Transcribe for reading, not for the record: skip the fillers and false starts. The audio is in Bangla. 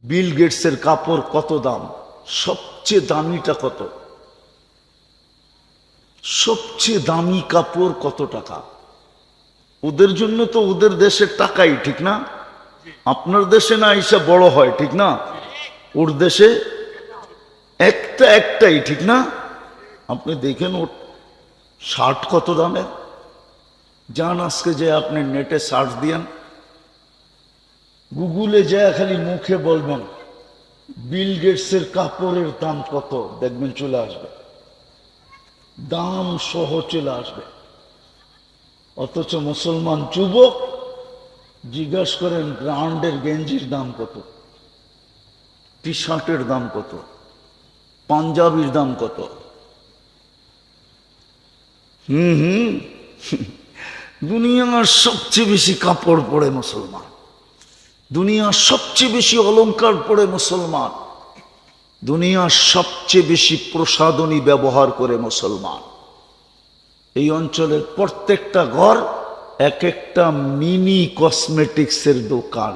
বিল গেটসের কাপড় কত দাম? সবচেয়ে দামিটা কত? সবচেয়ে দামি কাপড় কত টাকা? ওদের জন্য তো ওদের দেশের টাকাই, ঠিক না? আপনার দেশে না এসে বড় হয়, ঠিক না? ওর দেশে একটাই, ঠিক না? আপনি দেখেন ওর শার্ট কত দামের। যান আজকে যে আপনি নেটে সার্চ দিয়েন, গুগলে যায় খালি মুখে বলবেন বিল গেটসের কাপড়ের দাম কত, দেখবেন চলে আসবে, দাম সহ চলে আসবে। অথচ মুসলমান যুবক জিজ্ঞাসা করেন ব্র্যান্ডের গেঞ্জির দাম কত, টি শার্টের দাম কত, পাঞ্জাবির দাম কত। দুনিয়ার সবচেয়ে বেশি কাপড় পরে মুসলমান, দুনিয়ার সবচেয়ে বেশি অলংকার পরে মুসলমান, দুনিয়ার সবচেয়ে বেশি প্রসাধনী ব্যবহার করে মুসলমান। এই অঞ্চলের প্রত্যেকটা ঘর এক একটা মিনি কসমেটিক্সের দোকান।